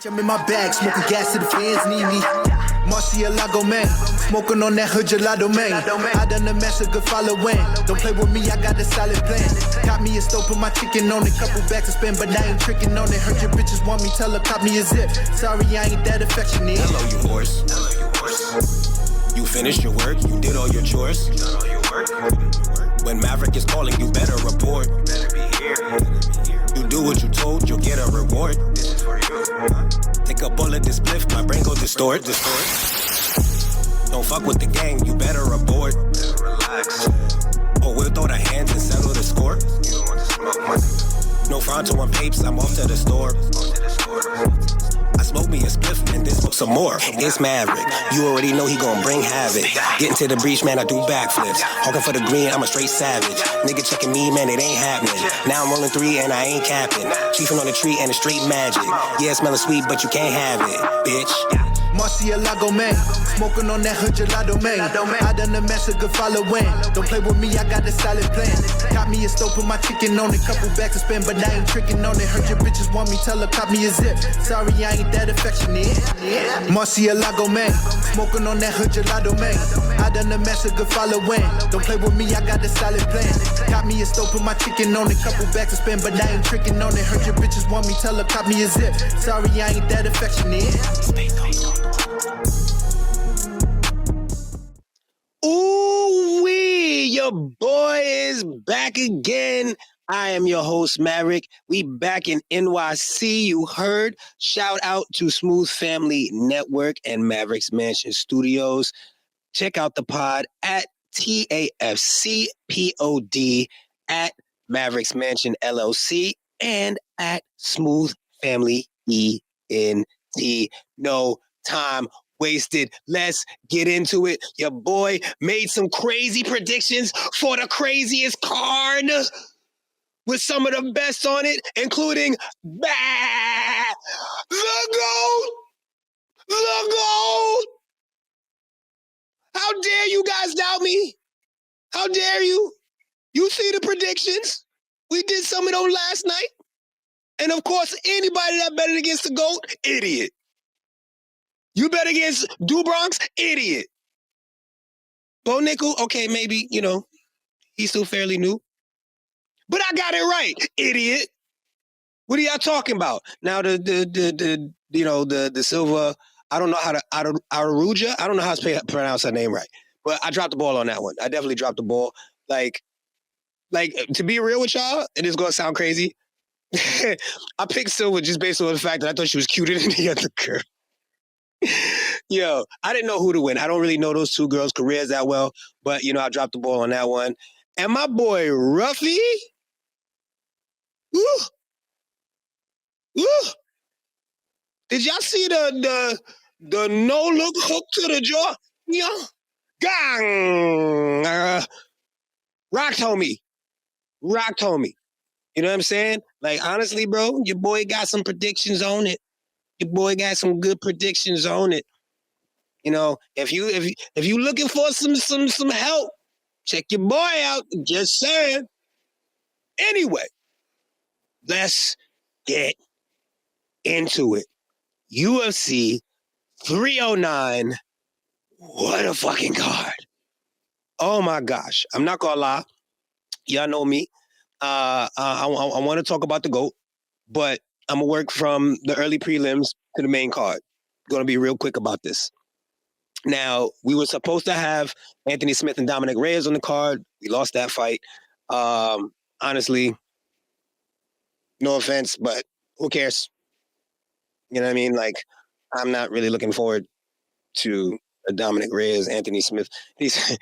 I'm in my bag, smoking gas to the fans need me. Marcielago man, smoking on that hood gelato man. I done the mess, a good following. Don't play with me, I got a solid plan. Got me a stove, put my chicken on it. Couple bags to spend, but I ain't tricking on it. Heard your bitches want me, tell her cop me a zip. Sorry, I ain't that affectionate. Hello, you horse. You finished your work, you did all your chores. When Mavrick is calling, you better report. You do what you told, you'll get a reward. Take a bullet, this spliff, my brain go distort. Don't fuck with the gang, you better abort. Or we'll throw the hands and settle the score. No Fronto and papes, I'm off to the store. I smoke me a spliff and then smoke some more. It's Mavrick, you already know he gon' bring havoc. Getting to the breach, man, I do backflips. Hawking for the green, I'm a straight savage. Nigga checking me, man, it ain't happening. Now I'm rolling 3 and I ain't capping. Chiefing on the tree and it's straight magic. Yeah, it smelling sweet, but you can't have it, bitch. Marcielago man, smoking on that hood gelato man. I done the mess, a good following. Don't play with me, I got a solid plan. Got me a stove, put my chicken on it. Couple bags to spend, but I ain't tricking on it. Heard your bitches want me, tell her cop me a zip. Sorry, I ain't that affectionate. Marcielago man, smoking on that hood gelato man. I done the mess, a good following. Don't play with me, I got a solid plan. Got me a stove, put my chicken on it. Couple bags to spend, but I ain't tricking on it. Heard your bitches want me, tell her cop me a zip. Sorry, I ain't that affectionate. Ooh-wee, your boy is back again. I am your host, Mavrick. We back in NYC, you heard. Shout out to Smooth Family Network and Mavrick's Mansion Studios. Check out the pod at TAFCPOD at Mavrick's Mansion LLC and at Smooth Family ENT. No time wasted. Let's get into it. Your boy made some crazy predictions for the craziest card with some of the best on it, including the GOAT. The GOAT. How dare you guys doubt me? How dare you? You see the predictions. We did some of those last night. And of course, anybody that betted against the GOAT, idiot. You bet against Bronx, idiot. Bo Nickel, okay, maybe, he's still fairly new. But I got it right, idiot. What are y'all talking about? Now the Silva, I don't know how to Aruja. I don't know how to pronounce her name right. But I dropped the ball on that one. I definitely dropped the ball. Like to be real with y'all, it is gonna sound crazy. I picked Silva just based on the fact that I thought she was cuter than the other girl. Yo, I didn't know who to win. I don't really know those two girls' careers that well, but I dropped the ball on that one. And my boy Ruffy, did y'all see the no look hook to the jaw? Yeah, gang, rocked homie. You know what I'm saying? Like honestly, bro, your boy got some predictions on it. Your boy got some good predictions on it. If you looking for some help, check your boy out. Just saying. Anyway, let's get into it. UFC 309. What a fucking card. Oh my gosh. I'm not gonna lie. Y'all know me. I want to talk about the GOAT, but I'm gonna work from the early prelims to the main card. Gonna be real quick about this. Now, we were supposed to have Anthony Smith and Dominic Reyes on the card. We lost that fight. Honestly, no offense, but who cares? You know what I mean? Like, I'm not really looking forward to a Dominic Reyes, Anthony Smith. These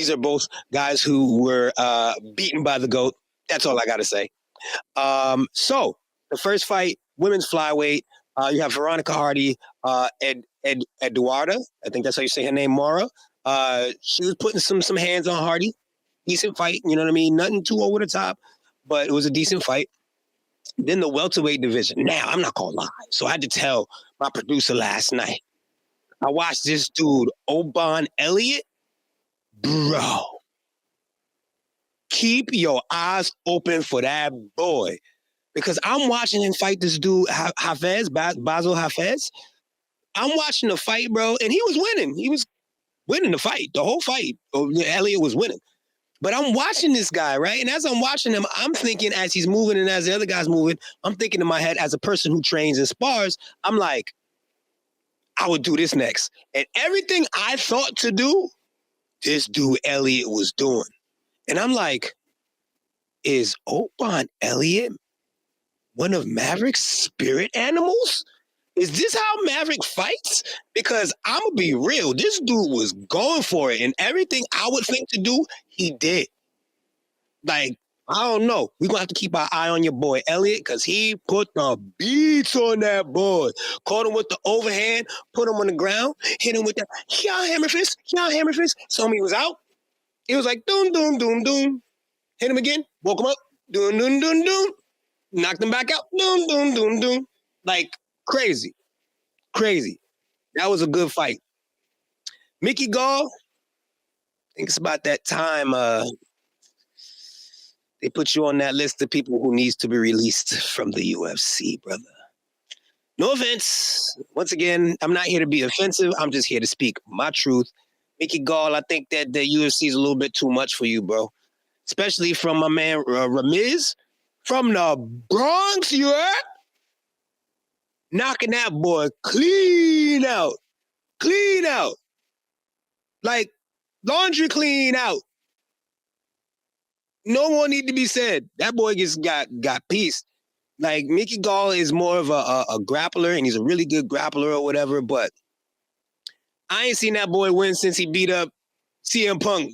are both guys who were beaten by the GOAT. That's all I got to say. So, the first fight, women's flyweight, you have Veronica Hardy, Eduarda. I think that's how you say her name, Mara. She was putting some hands on Hardy. Decent fight, you know what I mean? Nothing too over the top, but it was a decent fight. Then the welterweight division. Now, I'm not going to lie. So I had to tell my producer last night. I watched this dude, Oban Elliott. Bro. Keep your eyes open for that boy. because I'm watching him fight this dude, Hafez, Basil Hafez. I'm watching the fight, bro, and he was winning. He was winning the fight, the whole fight. Elliott was winning. But I'm watching this guy, right? And as I'm watching him, I'm thinking as he's moving and as the other guy's moving, I'm thinking in my head as a person who trains and spars, I'm like, I would do this next. And everything I thought to do, this dude Elliott was doing. And I'm like, is Oban Elliott one of Mavrick's spirit animals? Is this how Mavrick fights? Because I'm going to be real. This dude was going for it. And everything I would think to do, he did. Like, I don't know. We're going to have to keep our eye on your boy, Elliott, because he put the beats on that boy. Caught him with the overhand, put him on the ground, hit him with that, hammer fist. So he was out. It was like, doom, doom, doom, doom. Hit him again, woke him up, doom, doom, doom, doom. Knocked him back out, doom, doom, doom, doom. Like, crazy. That was a good fight. Mickey Gall, I think it's about that time they put you on that list of people who needs to be released from the UFC, brother. No offense. Once again, I'm not here to be offensive. I'm just here to speak my truth. Mickey Gall, I think that the UFC is a little bit too much for you, bro. Especially from my man Ramiz from the Bronx, you heard? Knocking that boy clean out. Like laundry clean out. No more need to be said. That boy just got peace. Like Mickey Gall is more of a grappler, and he's a really good grappler or whatever, but I ain't seen that boy win since he beat up CM Punk.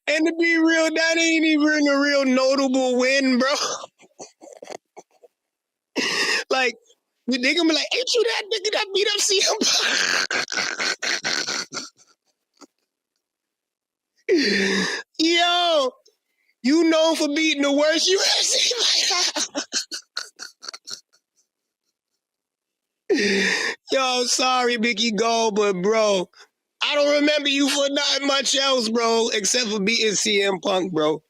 And to be real, that ain't even a real notable win, bro. Like, they gonna be like, ain't you that nigga that beat up CM Punk? Yo, you known for beating the worst UFC. Yo, sorry, Mickey Gall, but bro, I don't remember you for not much else, bro, except for beating CM Punk, bro.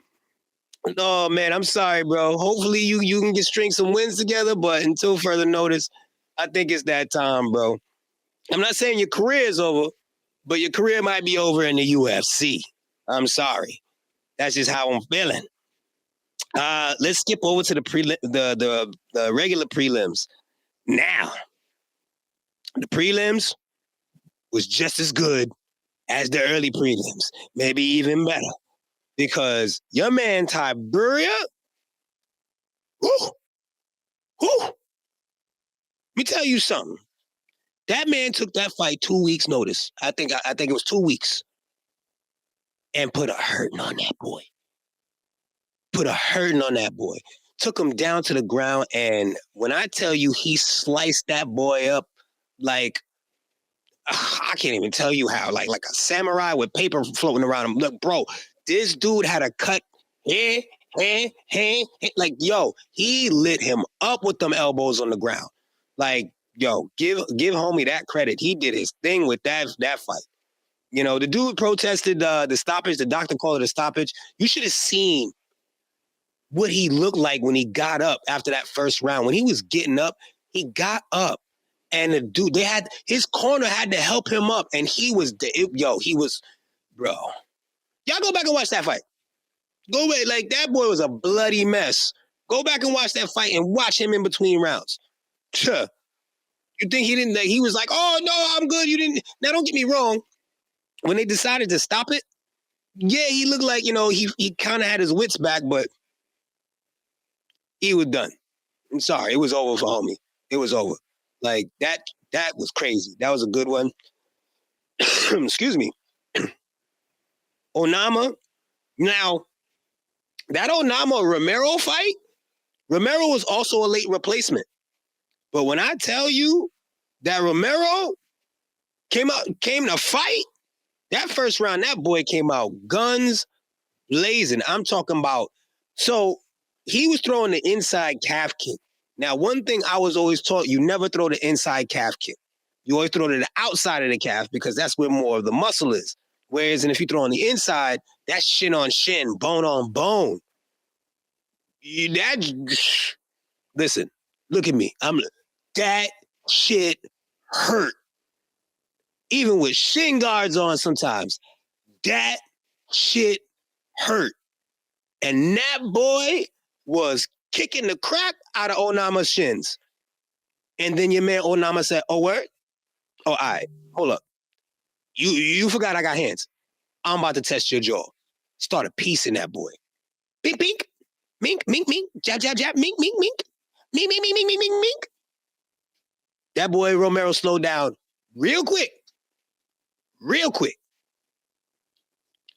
Oh, man, I'm sorry, bro. Hopefully you can get string some wins together, but until further notice, I think it's that time, bro. I'm not saying your career is over, but your career might be over in the UFC. I'm sorry. That's just how I'm feeling. Let's skip over to the regular prelims. Now, the prelims was just as good as the early prelims, maybe even better. Because your man Tiberia, let me tell you something. That man took that fight 2 weeks notice. I think it was 2 weeks. And put a hurting on that boy. Took him down to the ground, and when I tell you he sliced that boy up like I can't even tell you how, like a samurai with paper floating around him. Look, bro, this dude had a cut like, yo, he lit him up with them elbows on the ground. Like, yo, give homie that credit. He did his thing with that fight. You know, the dude protested the stoppage. The doctor called it a stoppage. You should have seen what he looked like when he got up after that first round. When he was getting up, he got up. And the dude, his corner had to help him up. And he was, bro. Y'all go back and watch that fight. Go away. Like, that boy was a bloody mess. Go back and watch that fight and watch him in between rounds. You think he didn't, he was like, oh, no, I'm good. You didn't. Now, don't get me wrong. When they decided to stop it, yeah, he looked like, he kind of had his wits back, but he was done. I'm sorry. It was over for homie. It was over. Like, that was crazy. That was a good one. Excuse me. Onama. Now, that Onama-Romero fight, Romero was also a late replacement. But when I tell you that Romero came to fight, that first round, that boy came out guns blazing. I'm talking about, so he was throwing the inside calf kick. Now, one thing I was always taught, you never throw the inside calf kick. You always throw to the outside of the calf because that's where more of the muscle is. Whereas, and if you throw on the inside, that's shin on shin, bone on bone. Listen, look at me. That shit hurt. Even with shin guards on sometimes. That shit hurt. And that boy was kicking the crap out of Onama's shins. And then your man Onama said, oh, word? Oh, all right. Hold up. You forgot I got hands. I'm about to test your jaw. Started piecing that boy. Pink, pink. Mink, mink, mink. Jab, jab, jab. Mink, mink, mink. Mink, mink, mink, mink, mink, mink, mink. That boy Romero slowed down real quick. Real quick.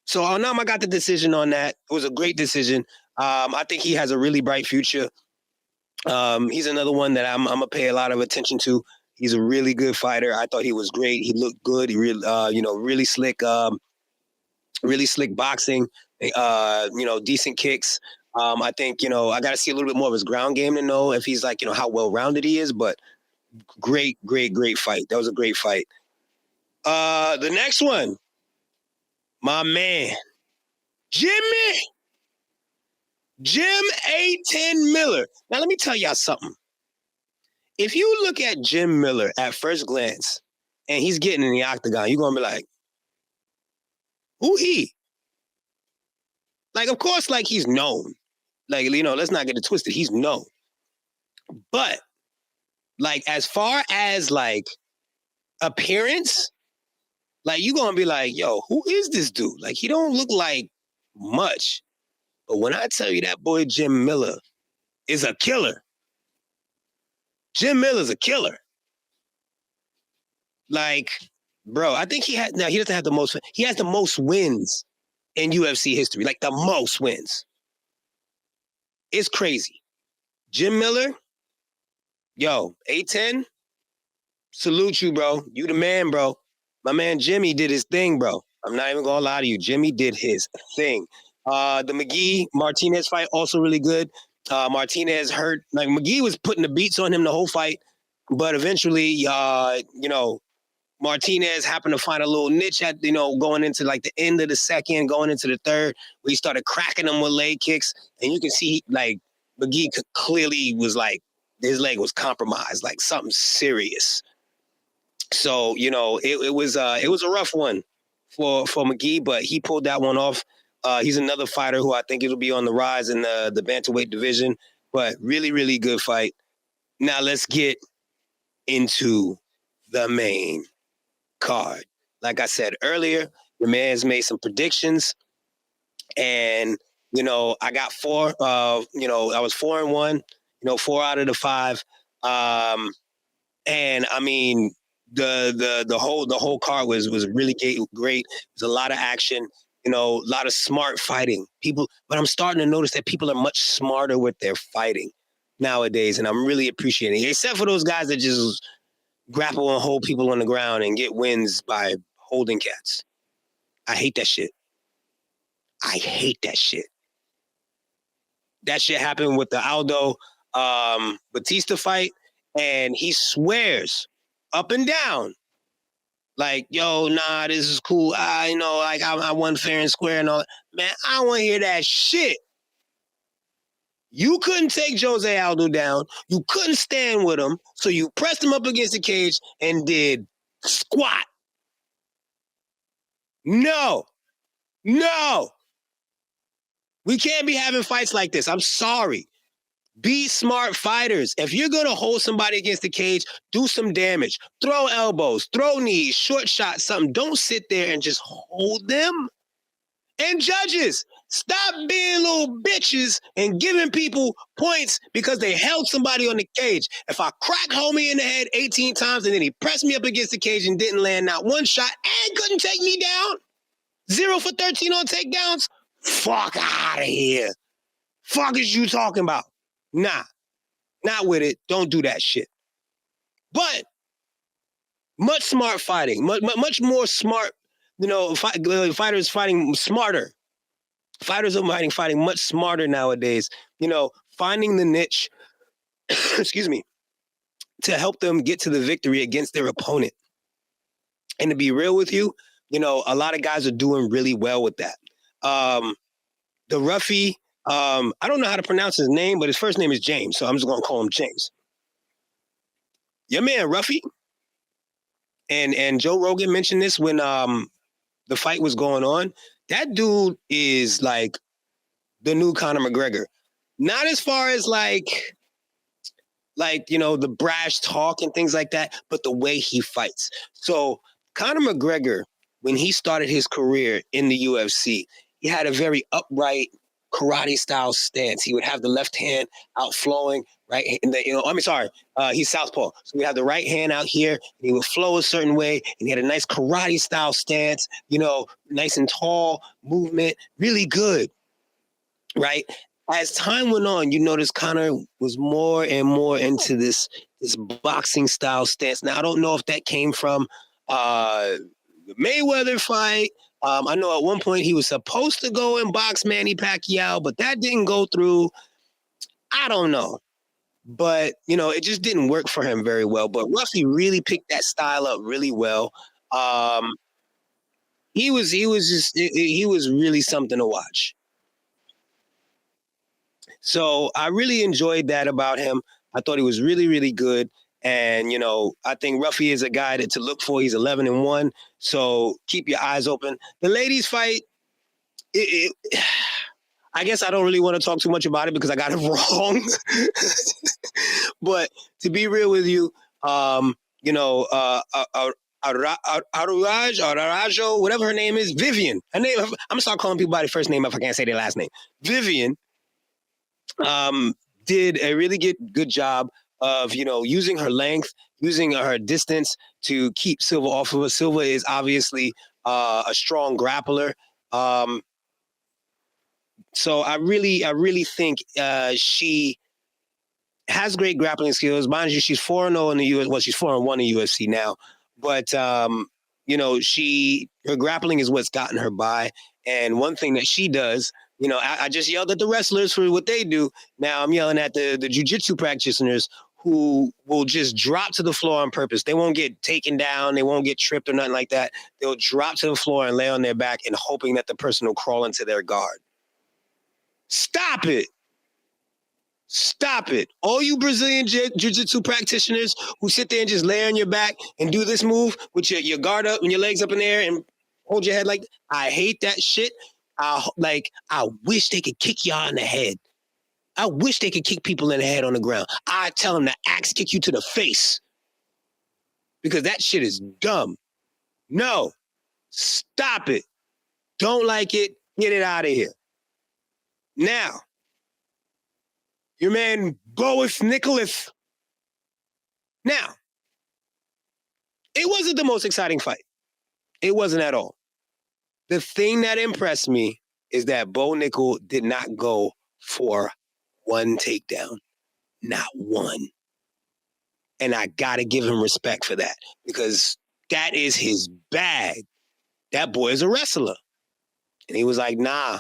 So Onama got the decision on that. It was a great decision. I think he has a really bright future. He's another one that I'm gonna pay a lot of attention to. He's a really good fighter. I thought he was great. He looked good. He really, really slick boxing. Decent kicks. I think I got to see a little bit more of his ground game to know if he's like how well rounded he is. But great fight. That was a great fight. The next one, my man, Jim A10 Miller. Now let me tell y'all something. If you look at Jim Miller at first glance and he's getting in the octagon, you're going to be like, who he? Like, of course, like he's known. Like, let's not get it twisted. He's known. But, like, as far as, like, appearance, like, you're going to be like, yo, who is this dude? Like, he don't look like much. But when I tell you that boy Jim Miller is a killer, Jim Miller's a killer. Like, bro, I think he doesn't have the most. He has the most wins in UFC history. Like, the most wins. It's crazy. Jim Miller, yo, A10, salute you, bro. You the man, bro. My man Jimmy did his thing, bro. I'm not even going to lie to you. Jimmy did his thing. The McGee-Martinez fight, also really good. Martinez hurt. Like, McGee was putting the beats on him the whole fight. But eventually, Martinez happened to find a little niche at, going into like the end of the second, going into the third, where he started cracking them with leg kicks. And you can see, like, McGee clearly was like, his leg was compromised, like something serious. So, it was a rough one for McGee, but he pulled that one off. He's another fighter who I think it'll be on the rise in the bantamweight division, but really, really good fight. Now let's get into the main card. Like I said earlier, the man's made some predictions, and I got 4. I was 4-1. 4 out of the 5. And I mean, the whole card was really great. There's a lot of action. A lot of smart fighting. But I'm starting to notice that people are much smarter with their fighting nowadays, and I'm really appreciating it. Except for those guys that just grapple and hold people on the ground and get wins by holding cats. I hate that shit. That shit happened with the Aldo Batista fight, and he swears up and down, like, yo, nah, this is cool. I won fair and square and all that. Man, I don't want to hear that shit. You couldn't take Jose Aldo down. You couldn't stand with him. So you pressed him up against the cage and did squat. No. We can't be having fights like this. I'm sorry. Be smart fighters. If you're going to hold somebody against the cage, do some damage. Throw elbows, throw knees, short shot, something. Don't sit there and just hold them. And judges, stop being little bitches and giving people points because they held somebody on the cage. If I crack homie in the head 18 times and then he pressed me up against the cage and didn't land not one shot and couldn't take me down, 0 for 13 on takedowns, fuck out of here. Fuck is you talking about? Nah, not with it. Don't do that shit. But much smart fighting, much more smart, fighters fighting smarter. Fighters are fighting much smarter nowadays, finding the niche, excuse me, to help them get to the victory against their opponent. And to be real with you, a lot of guys are doing really well with that. The roughie, I don't know how to pronounce his name, but his first name is James, so I'm just gonna call him James. Your man Ruffy, and Joe Rogan mentioned this when the fight was going on. That dude is like the new Conor McGregor. Not as far as like the brash talk and things like that, but the way he fights. So Conor McGregor, when he started his career in the UFC, he had a very upright karate style stance. He would have the left hand outflowing, right? He's southpaw. So we have the right hand out here, and he would flow a certain way, and he had a nice karate style stance, nice and tall movement, really good, right? As time went on, you notice Conor was more and more into this boxing style stance. Now, I don't know if that came from the Mayweather fight. I know at one point he was supposed to go and box Manny Pacquiao, but that didn't go through. I don't know. But, it just didn't work for him very well. But Ruffy really picked that style up really well. He was really something to watch. So I really enjoyed that about him. I thought he was really, really good. And, I think Ruffy is a guy to look for. He's 11-1. So keep your eyes open. The ladies fight, I guess I don't really want to talk too much about it because I got it wrong. But to be real with you, Arurajo, whatever her name is, Vivian. Her name, I'm going to start calling people by their first name if I can't say their last name. Vivian did a really good job of, using her length, using her distance to keep Silva off of her. Silva is obviously a strong grappler. So I really think she has great grappling skills. Mind you, she's 4-0 in the US. Well, she's 4-1 in UFC now. But her grappling is what's gotten her by. And one thing that she does, I just yelled at the wrestlers for what they do. Now I'm yelling at the jiu-jitsu practitioners who will just drop to the floor on purpose. They won't get taken down. They won't get tripped or nothing like that. They'll drop to the floor and lay on their back and hoping that the person will crawl into their guard. Stop it. Stop it. All you Brazilian jiu-jitsu practitioners who sit there and just lay on your back and do this move with your guard up and your legs up in the air and hold your head like, I hate that shit. I wish they could kick y'all in the head. I wish they could kick people in the head on the ground. I tell them to axe kick you to the face because that shit is dumb. No, stop it. Don't like it. Get it out of here. Now, your man Boris Nicholas. Now, it wasn't the most exciting fight. It wasn't at all. The thing that impressed me is that Bo Nickel did not go for one takedown. Not one. And I got to give him respect for that because that is his bag. That boy is a wrestler. And he was like, nah,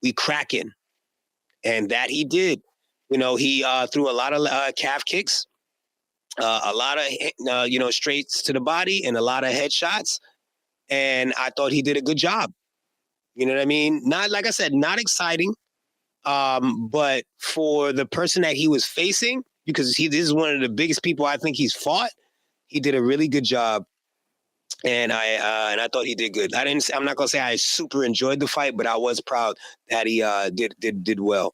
we cracking. And that he did. He threw a lot of calf kicks, a lot of, straights to the body and a lot of headshots. And I thought he did a good job. You know what I mean? Not, like I said, not exciting. But for the person that he was facing, because this is one of the biggest people I think he's fought, he did a really good job. And I thought he did good. I'm not gonna say I super enjoyed the fight, but I was proud that he did well.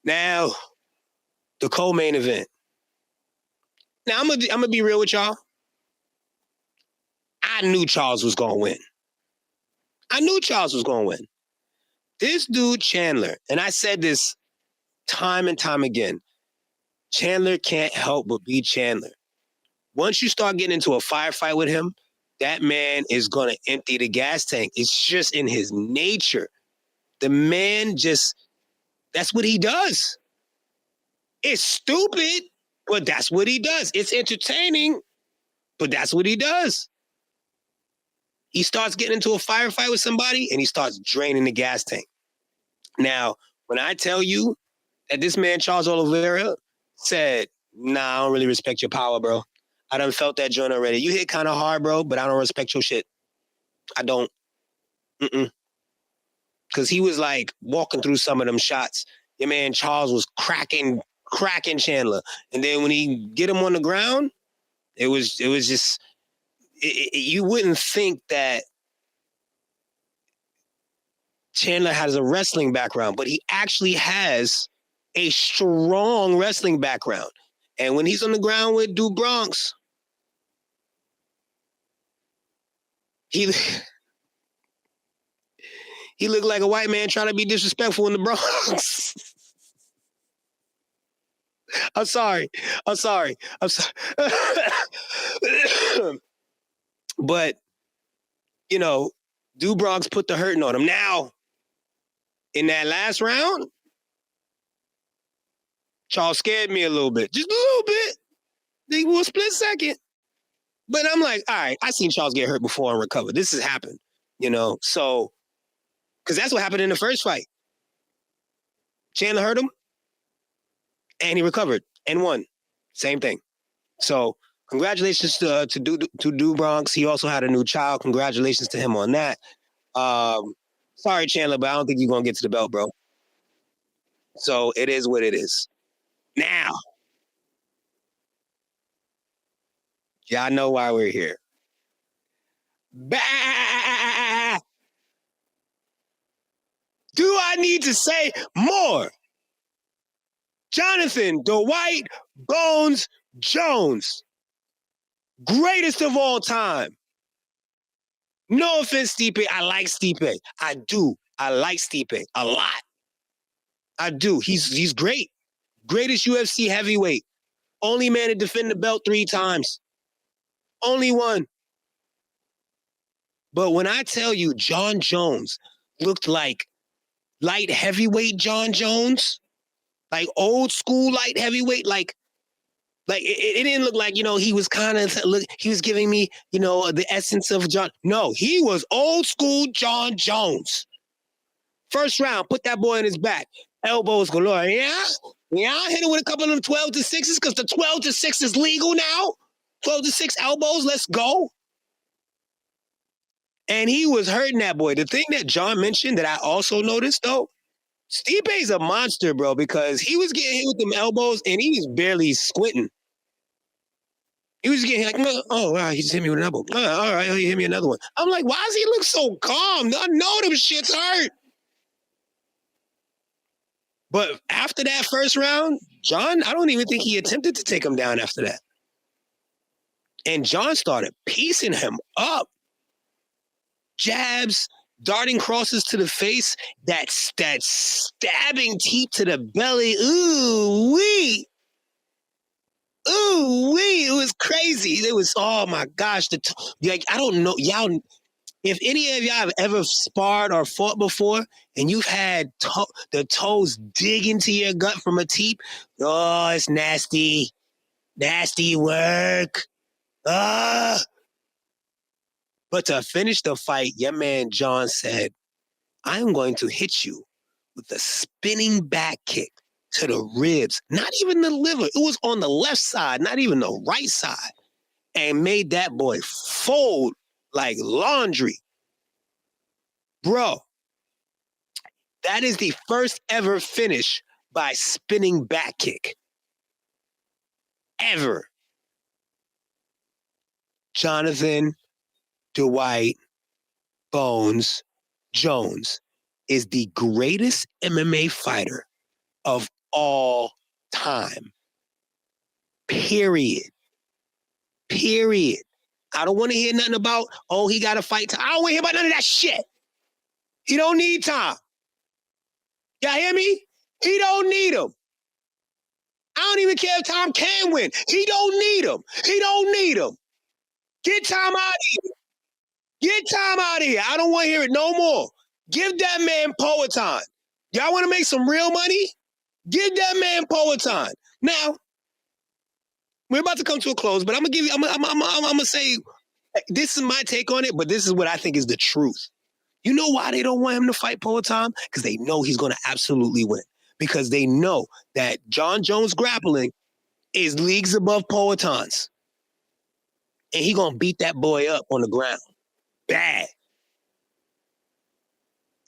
Now, the co-main event. Now I'm gonna be real with y'all. I knew Charles was gonna win. This dude Chandler, and I said this time and time again. Chandler can't help but be Chandler. Once you start getting into a firefight with him, that man is gonna empty the gas tank. It's just in his nature. The man that's what he does. It's stupid, but that's what he does. It's entertaining, but that's what he does. He starts getting into a firefight with somebody and he starts draining the gas tank. Now, when I tell you that this man, Charles Oliveira, said, nah, I don't really respect your power, bro. I done felt that joint already. You hit kind of hard, bro, but I don't respect your shit. I don't. Because he was like walking through some of them shots. Your man Charles was cracking Chandler. And then when he get him on the ground, it was just, you wouldn't think that Chandler has a wrestling background, but he actually has a strong wrestling background. And when he's on the ground with Du Bronx, he looked like a white man trying to be disrespectful in the Bronx. I'm sorry. But, you know, Du Bronx put the hurting on him. Now, in that last round, Charles scared me a little bit. Just a little bit. They were a split second. But I'm like, all right, I seen Charles get hurt before and recover. This has happened, you know? So, because that's what happened in the first fight. Chandler hurt him, and he recovered and won. Same thing. So, congratulations to Du Bronx. He also had a new child. Congratulations to him on that. Sorry, Chandler, but I don't think you're going to get to the belt, bro. So, it is what it is. Now, y'all know why we're here. Bah! Do I need to say more? Jonathan Dwight Bones Jones, greatest of all time. No offense, Stipe. I like Stipe. I do. I like Stipe a lot. I do. He's great. Greatest UFC heavyweight. Only man to defend the belt 3 times. Only one. But when I tell you John Jones looked like light heavyweight John Jones, like old school light heavyweight, like it didn't look like, you know, he was kind of, he was giving me, you know, the essence of John. No, he was old school John Jones. First round, put that boy in his back. Elbows galore. Yeah, hit him with a couple of them 12 to 6s because the 12 to 6 is legal now. 12 to 6 elbows, let's go. And he was hurting that boy. The thing that John mentioned that I also noticed, though, Stipe's a monster, bro, because he was getting hit with them elbows and he was barely squinting. He was getting like, oh, wow, he just hit me with an elbow. All right, he hit me another one. I'm like, why does he look so calm? I know them shits hurt. But after that first round, John, I don't even think he attempted to take him down after that. And John started piecing him up. Jabs, darting crosses to the face, that stabbing teep to the belly. Ooh wee. It was crazy. It was, oh my gosh. Like, I don't know, y'all. If any of y'all have ever sparred or fought before, and you've had the toes dig into your gut from a teep, oh, it's nasty. Nasty work. But to finish the fight, your man John said, I'm going to hit you with a spinning back kick to the ribs, not even the liver. It was on the left side, not even the right side, and made that boy fold like laundry. Bro, that is the first ever finish by spinning back kick. Ever. Jonathan Dwight Bones Jones is the greatest MMA fighter of all time. Period. I don't want to hear nothing about, oh, he got to fight. I don't want to hear about none of that shit. He don't need time. Y'all hear me? He don't need him. I don't even care if Tom can win. He don't need him. Get Tom out of here. I don't want to hear it no more. Give that man Poetan. Y'all want to make some real money? Give that man Poetan. Now, we're about to come to a close, but I'm gonna say, this is my take on it, but this is what I think is the truth. You know why they don't want him to fight Poetan? Because they know he's going to absolutely win. Because they know that John Jones grappling is leagues above Poetan's. and he gonna beat that boy up on the ground. Bad.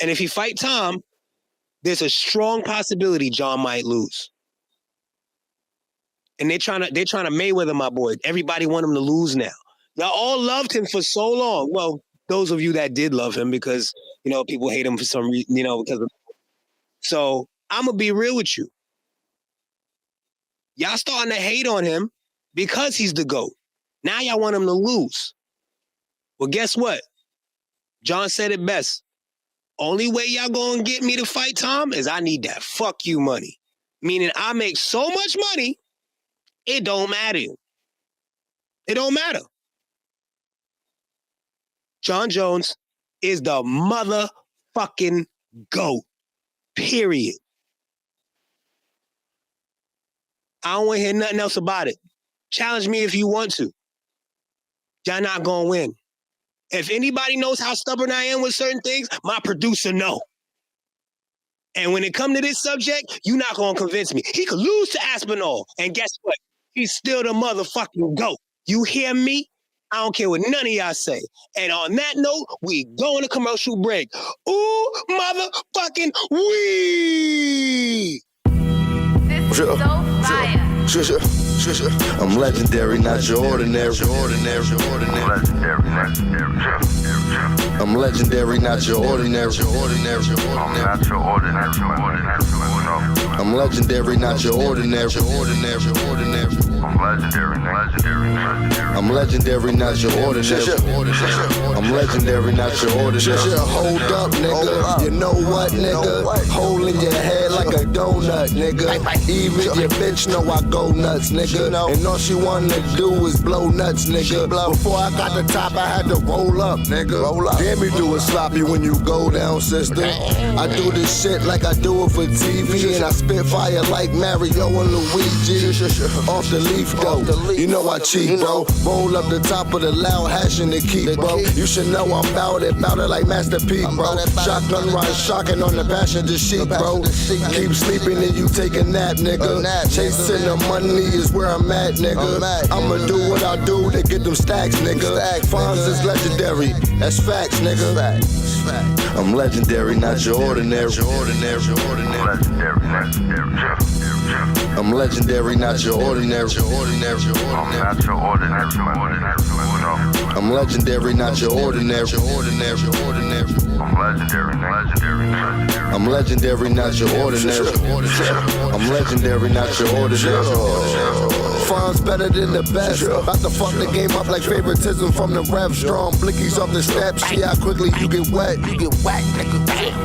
And if he fight Tom, there's a strong possibility John might lose. And they're trying to Mayweather my boy. Everybody want him to lose now. Y'all all loved him for so long. Well, those of you that did love him because, people hate him for some reason, because of... So I'm going to be real with you. Y'all starting to hate on him because he's the GOAT. Now y'all want him to lose. Well, guess what? John said it best. Only way y'all going to get me to fight Tom is I need that fuck you money. Meaning I make so much money, it don't matter. It don't matter. John Jones is the motherfucking GOAT. Period. I don't want to hear nothing else about it. Challenge me if you want to. Y'all not going to win. If anybody knows how stubborn I am with certain things, my producer know. And when it come to this subject, you're not going to convince me. He could lose to Aspinall. And guess what? He's still the motherfucking GOAT. You hear me? I don't care what none of y'all say. And on that note, we go on a commercial break. Ooh, motherfucking wee! This is so fire. I'm legendary, not your ordinary. I'm legendary, not your ordinary. I'm legendary, not your ordinary. I'm legendary, not your ordinary. I'm legendary, not your ordinary. Hold up, nigga. You know what, nigga? Hole in your head like a donut, nigga. Even your bitch know I go nuts, nigga. And all she wanna do is blow nuts, nigga. Before I got the top, I had to roll up, nigga. Damn, you do it sloppy when you go down, sister. I do this shit like I do it for TV, and I spit fire like Mario and Luigi. Off the leaf, though. You know I cheat, bro. Roll up the top of the loud hash in the key, bro. You should know I'm bout it like Master P, bro. Shotgun ride shocking on the passenger seat, bro. Keep sleeping and you take a nap, nigga. Chasing the money is where I'm at, nigga. I'ma do what I do to get them stacks, nigga. Fonz is legendary, that's facts, nigga. I'm legendary, not your ordinary. I'm legendary, not your ordinary. I'm legendary, not your ordinary. I'm legendary, not your ordinary. I'm legendary, not your ordinary. Fonz better than the best. About to fuck the game up like favoritism from the ref. Strong blickies off the steps. See how quickly you get wet.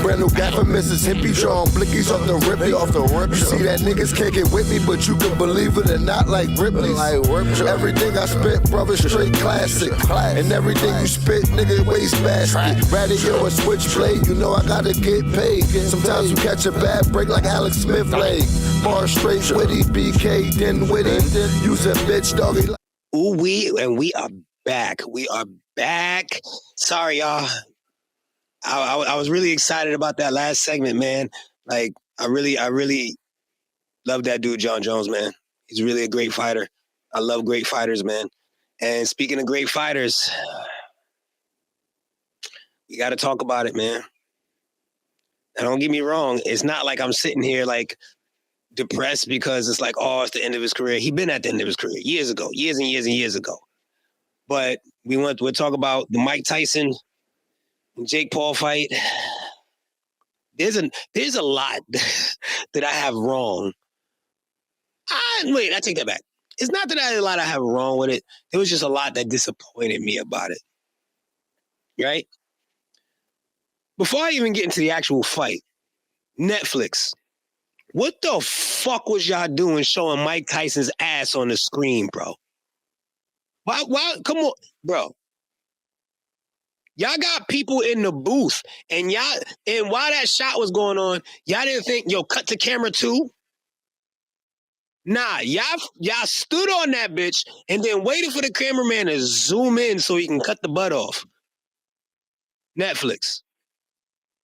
Brand new guy from Mississippi. Strong blickies off the Ripley. You see that niggas can't get with me, but you can believe it or not like Ripley's. Everything I spit, brother, straight classic. And everything you spit, nigga, waste basket. Radio or switchblade, you know I gotta get paid. Sometimes you catch a bad break like Alex Smith leg. Bar straight witty, BK, then witty. Use a bitch, doggy. Ooh, we are back. We are back. Sorry, y'all. I was really excited about that last segment, man. Like, I really love that dude, John Jones, man. He's really a great fighter. I love great fighters, man. And speaking of great fighters, we got to talk about it, man. And don't get me wrong. It's not like I'm sitting here like depressed because it's like, oh, it's the end of his career. He'd been at the end of his career years ago, years and years ago. But we'll talk about the Mike Tyson and Jake Paul fight. There's a lot that I have wrong. I take that back. It's not that I had a lot I have wrong with it. There was just a lot that disappointed me about it. Right? Before I even get into the actual fight, Netflix, what the fuck was y'all doing showing Mike Tyson's ass on the screen, bro? Why? Come on, bro. Y'all got people in the booth, and while that shot was going on, y'all didn't think, yo, cut to camera 2? Nah, y'all stood on that bitch and then waited for the cameraman to zoom in so he can cut the butt off. Netflix.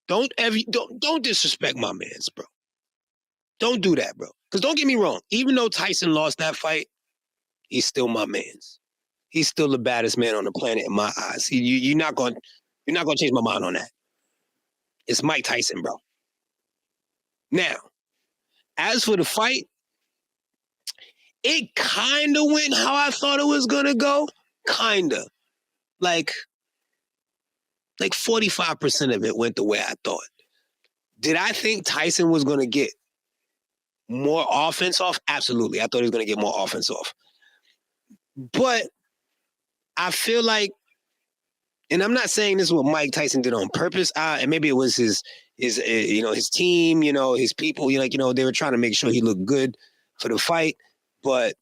Don't disrespect my mans, bro. Don't do that, bro. Because don't get me wrong. Even though Tyson lost that fight, he's still my mans. he's still the baddest man on the planet in my eyes. You're not going to change my mind on that. It's Mike Tyson, bro. Now, as for the fight, it kind of went how I thought it was going to go. Kind of. Like 45% of it went the way I thought. Did I think Tyson was going to get more offense off? Absolutely. I thought he was going to get more offense off. But I feel like, and I'm not saying this is what Mike Tyson did on purpose, and maybe it was his team, his people, they were trying to make sure he looked good for the fight, but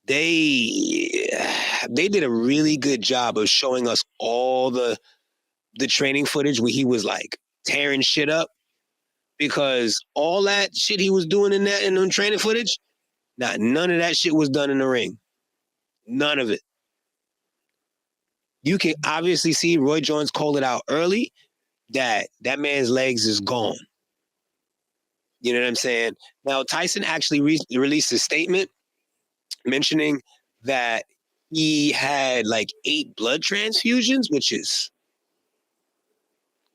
they did a really good job of showing us all the training footage where he was like tearing shit up, because all that shit he was doing in the training footage, none of that shit was done in the ring. None of it. You can obviously see Roy Jones called it out early that man's legs is gone. You know what I'm saying? Now, Tyson actually released a statement mentioning that he had like 8 blood transfusions, which is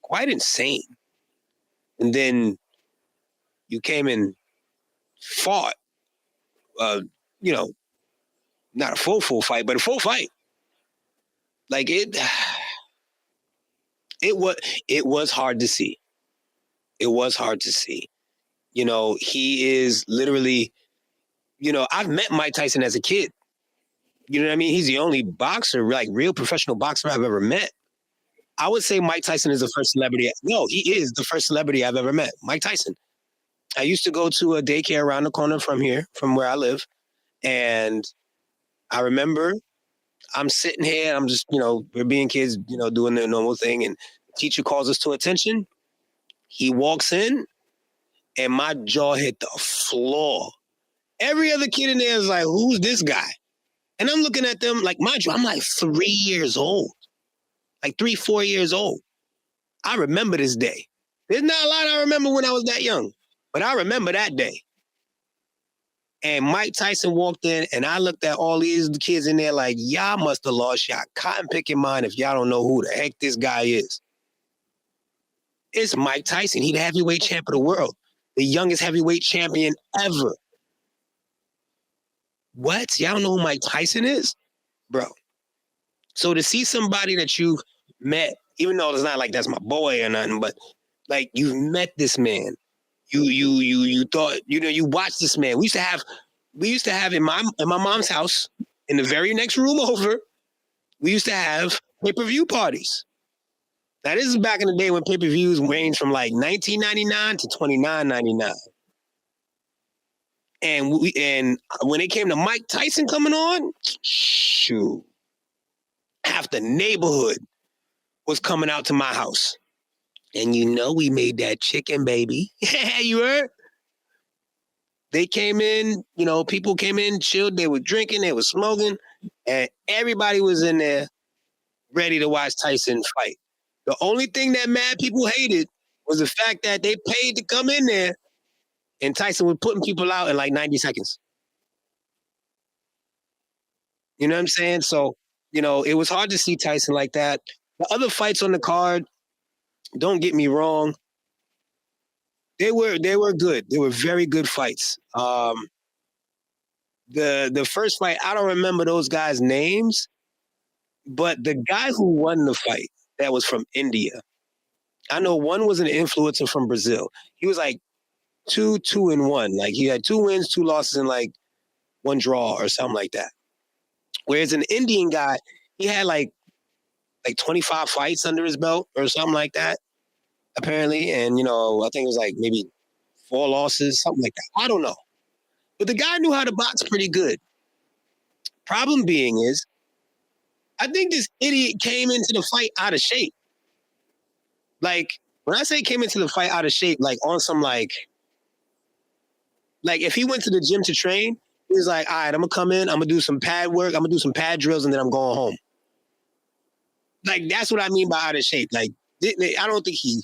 quite insane. And then you came and fought, not a full fight, but a full fight. Like it was hard to see. It was hard to see. He is literally, I've met Mike Tyson as a kid. You know what I mean? He's the only boxer, like real professional boxer I've ever met. I would say Mike Tyson is the first celebrity. No, he is the first celebrity I've ever met. Mike Tyson. I used to go to a daycare around the corner from here, from where I live. And I remember I'm sitting here, I'm just, we're being kids, doing their normal thing. And the teacher calls us to attention. He walks in and my jaw hit the floor. Every other kid in there is like, who's this guy? And I'm looking at them like, mind you, I'm like 3 years old. Like 3, 4 years old. I remember this day. There's not a lot I remember when I was that young, but I remember that day. And Mike Tyson walked in, and I looked at all these kids in there like, y'all must have lost y'all cotton picking mind if y'all don't know who the heck this guy is. It's Mike Tyson. He's the heavyweight champ of the world. The youngest heavyweight champion ever. What? Y'all don't know who Mike Tyson is? Bro. So to see somebody that you met, even though it's not like that's my boy or nothing, but like you've met this man. You thought, you watched this man. We used to have in my mom's house, in the very next room over, we used to have pay-per-view parties. Now this is back in the day when pay-per-views ranged from like $19.99 to $29.99. And when it came to Mike Tyson coming on, shoot, half the neighborhood was coming out to my house. And we made that chicken, baby. You heard? They came in, people came in, chilled, they were drinking, they were smoking, and everybody was in there ready to watch Tyson fight. The only thing that mad people hated was the fact that they paid to come in there, and Tyson was putting people out in like 90 seconds. You know what I'm saying? So, it was hard to see Tyson like that. The other fights on the card, don't get me wrong, they were good. They were very good fights. The first fight, I don't remember those guys' names, but the guy who won the fight that was from India, I know one was an influencer from Brazil. He was like 2-2-1. Like he had 2 wins, 2 losses, and like 1 draw or something like that. Whereas an Indian guy, he had like 25 fights under his belt or something like that, apparently. And, I think it was like maybe 4 losses, something like that. I don't know. But the guy knew how to box pretty good. Problem being is, I think this idiot came into the fight out of shape. Like, when I say came into the fight out of shape, like on some like if he went to the gym to train, he was like, all right, I'm going to come in, I'm going to do some pad work, I'm going to do some pad drills, and then I'm going home. Like, that's what I mean by out of shape. Like, I don't think he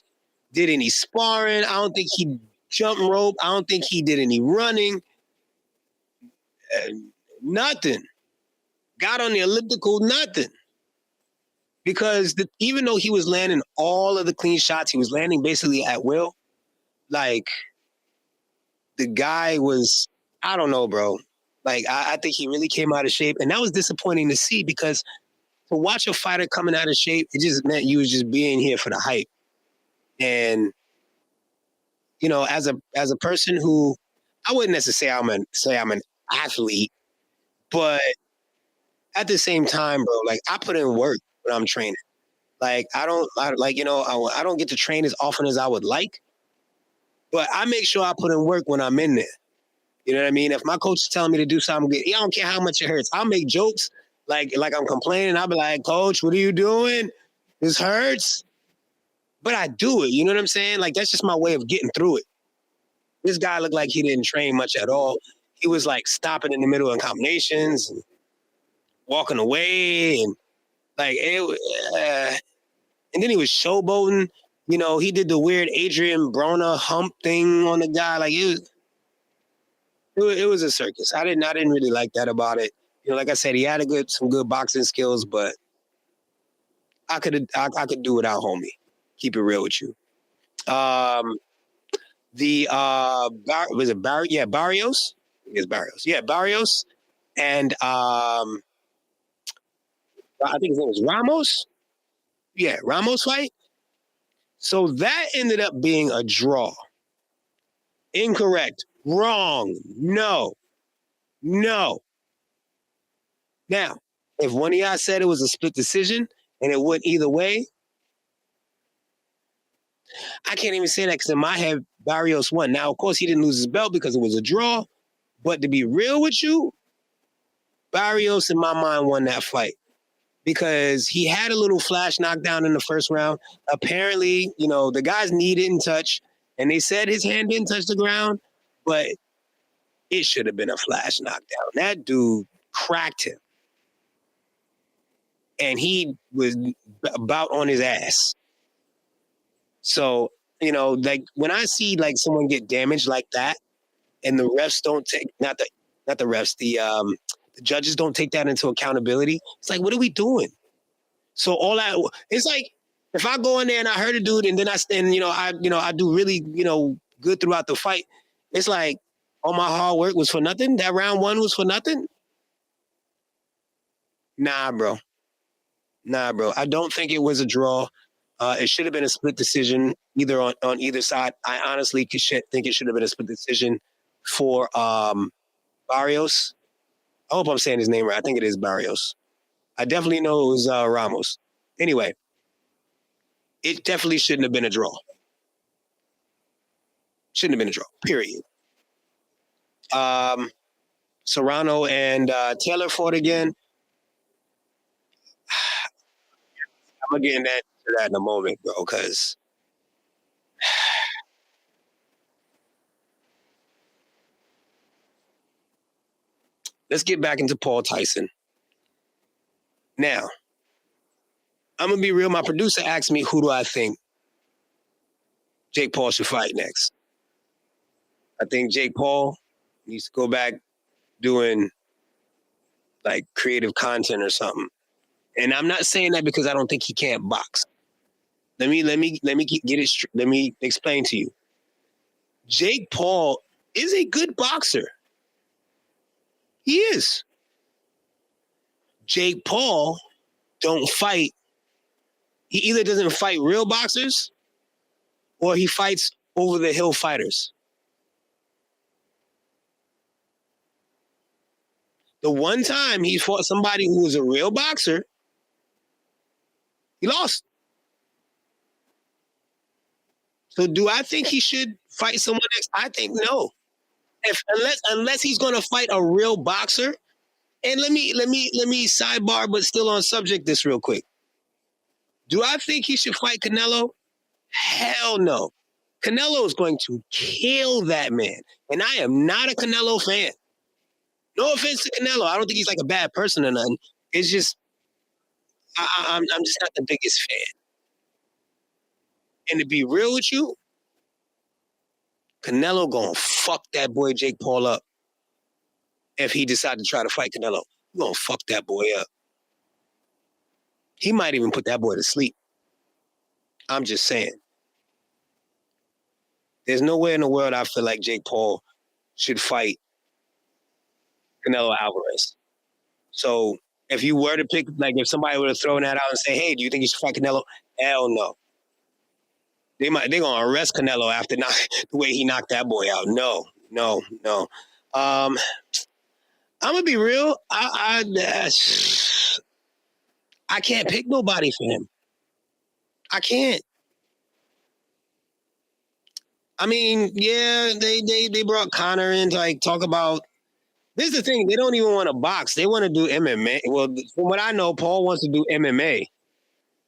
did any sparring. I don't think he jumped rope. I don't think he did any running. Nothing. got on the elliptical, nothing. Because even though he was landing all of the clean shots, he was landing basically at will. Like, the guy was, I don't know, bro. Like, I think he really came out of shape. And that was disappointing to see because to watch a fighter coming out of shape, it just meant you was just being here for the hype. And, you know, as a person who, I wouldn't necessarily say I'm an athlete, but at the same time, bro, like, I put in work when I'm training. Like, I don't get to train as often as I would like, but I make sure I put in work when I'm in there. You know what I mean? If my coach is telling me to do something good, I don't care how much it hurts. I'll make jokes like I'm complaining. I'll be like, Coach, what are you doing? This hurts. But I do it. You know what I'm saying? Like, that's just my way of getting through it. This guy looked like he didn't train much at all. He was like stopping in the middle of combinations and walking away and like and then he was showboating. You know, he did the weird Adrian Broner hump thing on the guy. Like, it was a circus. I didn't really like that about it. You know, like I said, he had some good boxing skills, but I could do without homie. Keep it real with you. Was it Barrios? Yeah, Barrios. It's Barrios. Yeah, Barrios, and I think his name was Ramos. Yeah, Ramos fight. So that ended up being a draw. Incorrect. Wrong. No. Now, if one of y'all said it was a split decision and it went either way, I can't even say that because in my head, Barrios won. Now, of course, he didn't lose his belt because it was a draw. But to be real with you, Barrios, in my mind, won that fight because he had a little flash knockdown in the first round. Apparently, you know, the guy's knee didn't touch, and they said his hand didn't touch the ground, but it should have been a flash knockdown. That dude cracked him, and he was about on his ass. So, you know, like when I see like someone get damaged like that, and the refs don't take not the refs, the judges don't take that into accountability. It's like, what are we doing? So it's like if I go in there and I hurt a dude and then I do really, you know, good throughout the fight, it's like all my hard work was for nothing. That round one was for nothing. Nah, bro. I don't think it was a draw. It should have been a split decision either on either side. I honestly think it should have been a split decision for Barrios. I hope I'm saying his name right. I think it is Barrios. I definitely know it was Ramos. Anyway, it definitely shouldn't have been a draw. Shouldn't have been a draw, period. Serrano and Taylor fought again. I'm going to get into that in a moment, bro, because let's get back into Paul Tyson. Now, I'm going to be real. My producer asked me, who do I think Jake Paul should fight next? I think Jake Paul needs to go back doing like creative content or something. And I'm not saying that because I don't think he can't box. Let me explain to you. Jake Paul is a good boxer. He is. Jake Paul don't fight. He either doesn't fight real boxers or he fights over the hill fighters. The one time he fought somebody who was a real boxer, he lost. So do I think he should fight someone next? I think no. Unless he's going to fight a real boxer. And let me sidebar, but still on subject this real quick. Do I think he should fight Canelo? Hell no. Canelo is going to kill that man. And I am not a Canelo fan. No offense to Canelo. I don't think he's like a bad person or nothing. It's just, I'm just not the biggest fan. And to be real with you, Canelo gonna fuck that boy Jake Paul up if he decides to try to fight Canelo. You gonna fuck that boy up. He might even put that boy to sleep. I'm just saying. There's nowhere in the world I feel like Jake Paul should fight Canelo Alvarez. So if you were to pick, like if somebody would have thrown that out and say, hey, do you think you should fight Canelo? Hell no. They're gonna arrest Canelo after the way he knocked that boy out. No. I'm gonna be real. I can't pick nobody for him. I can't. I mean, yeah, they brought Conor in to like talk about. This is the thing. They don't even want to box. They want to do MMA. Well, from what I know, Paul wants to do MMA.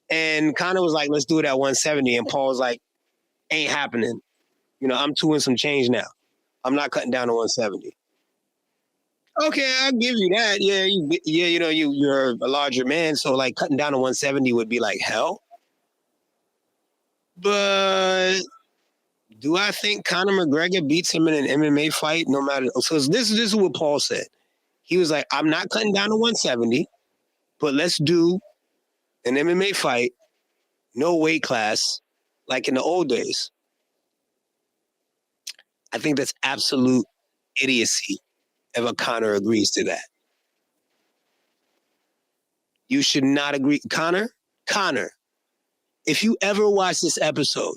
And Conor was like, let's do it at 170. And Paul was like, ain't happening. You know, I'm 2 and some change now. I'm not cutting down to 170. Okay, I'll give you that. Yeah, you know, you're a larger man. So, like, cutting down to 170 would be like hell. But do I think Conor McGregor beats him in an MMA fight no matter? So this is what Paul said. He was like, I'm not cutting down to 170, but let's do an MMA fight, no weight class, like in the old days. I think that's absolute idiocy if a Conor agrees to that. You should not agree. Conor, if you ever watch this episode,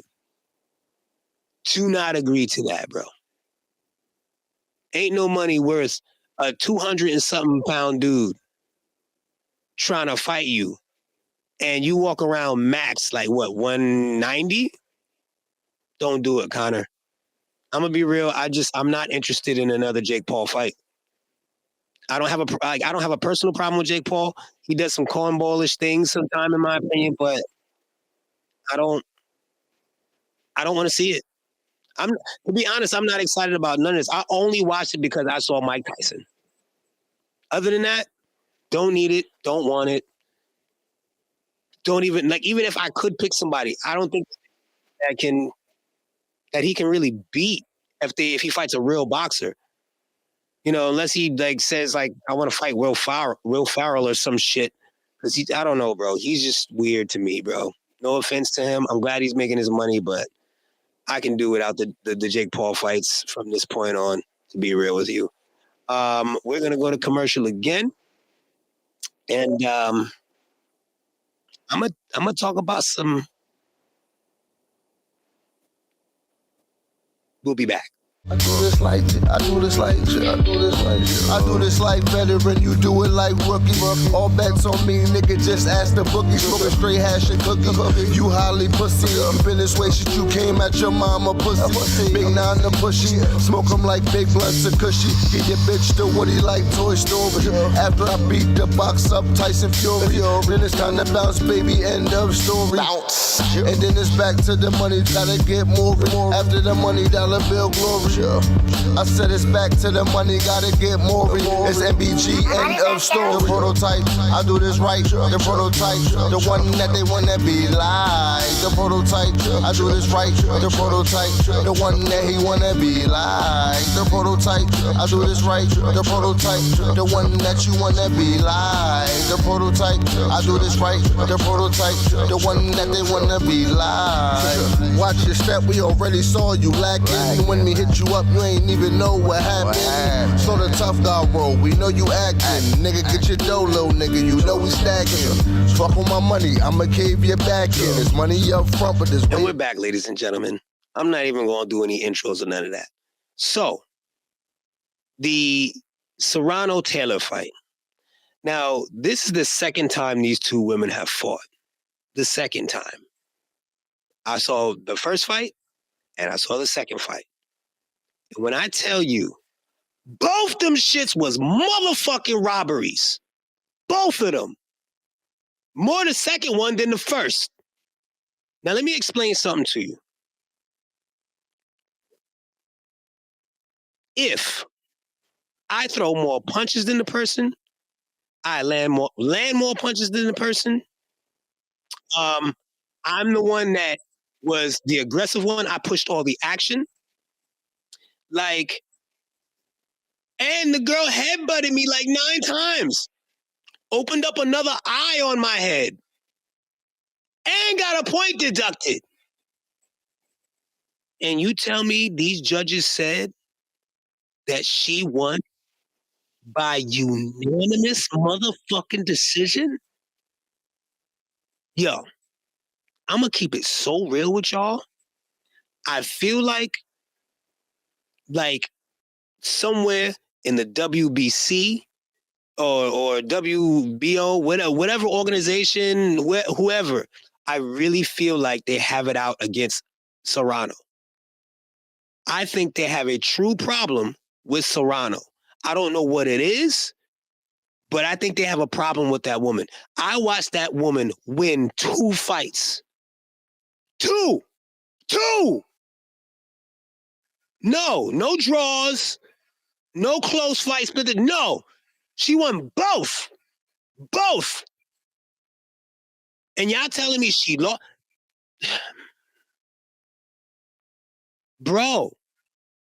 do not agree to that, bro. Ain't no money worth a 200 and something pound dude trying to fight you. And you walk around max, like what, 190? Don't do it, Conor. I'm going to be real. I'm not interested in another Jake Paul fight. I don't have a personal problem with Jake Paul. He does some cornballish things sometimes, in my opinion, but I don't want to see it. To be honest, I'm not excited about none of this. I only watched it because I saw Mike Tyson. Other than that, don't need it, don't want it. Don't even if I could pick somebody, I don't think that he can really beat if he fights a real boxer. You know, unless he like says like I want to fight Will Farrell or some shit. Because I don't know, bro. He's just weird to me, bro. No offense to him. I'm glad he's making his money, but I can do without the Jake Paul fights from this point on, to be real with you. We're gonna go to commercial again. And I'm gonna talk about some. We'll be back. I do this like veteran, you do it like rookie. All bets on me, nigga, just ask the bookie. Smoking straight hash and cookie. You highly pussy, you been this way since you came at your mama pussy. Big nine to pushy, smoke 'em like big blunts and cushy. Get your bitch to Woody like Toy Story. After I beat the box up, Tyson Fury. Then it's time to bounce, baby, end of story. And then it's back to the money, gotta get more. After the money, dollar bill glory. I said it's back to the money, gotta get more. It's MBG, end of story. The prototype, I do this right. The prototype, the one that they wanna be like. The prototype, I do this right. The prototype, the one that he wanna be like. The prototype, I do this right. The prototype, the one that you wanna be like. The prototype, I do this right. The prototype, the one that they wanna be like. Watch your step, we already saw you lacking. When we hit you up, you ain't even know what happened. So the tough guy roll, we know you acting. Nigga, get your dough, little nigga, you know we stacking. Fuck with my money, I'ma cave your back in. There's money up front, but there's... And we're back, ladies and gentlemen. I'm not even going to do any intros or none of that. So, the Serrano Taylor fight. Now, this is the second time these two women have fought. The second time. I saw the first fight, and I saw the second fight. And when I tell you, both them shits was motherfucking robberies. Both of them. More the second one than the first. Now, let me explain something to you. If I throw more punches than the person, I land more punches than the person, I'm the one that was the aggressive one. I pushed all the action. Like, and the girl headbutted me like 9 times. opened up another eye on my head, and got a point deducted. And you tell me these judges said that she won by unanimous motherfucking decision? Yo, I'm gonna keep it so real with y'all. I feel like somewhere in the WBC or WBO, whatever organization, whoever, I really feel like they have it out against Serrano. I think they have a true problem with Serrano. I don't know what it is, but I think they have a problem with that woman. I watched that woman win 2 fights. 2! No draws, no close fights, but no. She won both. And y'all telling me she lost? Bro,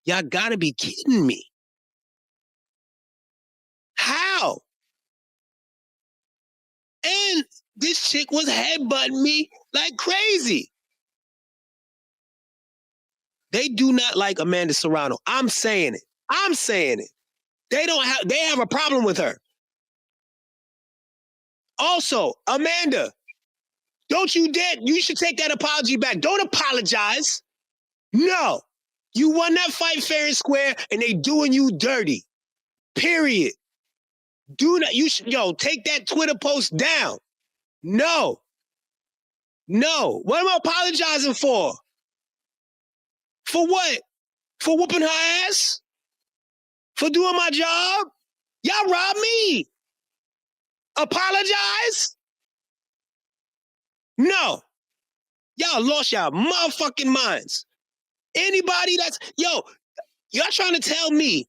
y'all gotta be kidding me. How? And this chick was headbutting me like crazy. They do not like Amanda Serrano. I'm saying it. They have a problem with her. Also, Amanda, don't you dare, you should take that apology back. Don't apologize. No. You won that fight fair and square, and they doing you dirty. Period. Do not, take that Twitter post down. No. What am I apologizing for? For what? For whooping her ass? For doing my job? Y'all robbed me. Apologize? No. Y'all lost y'all motherfucking minds. Anybody that's, y'all trying to tell me,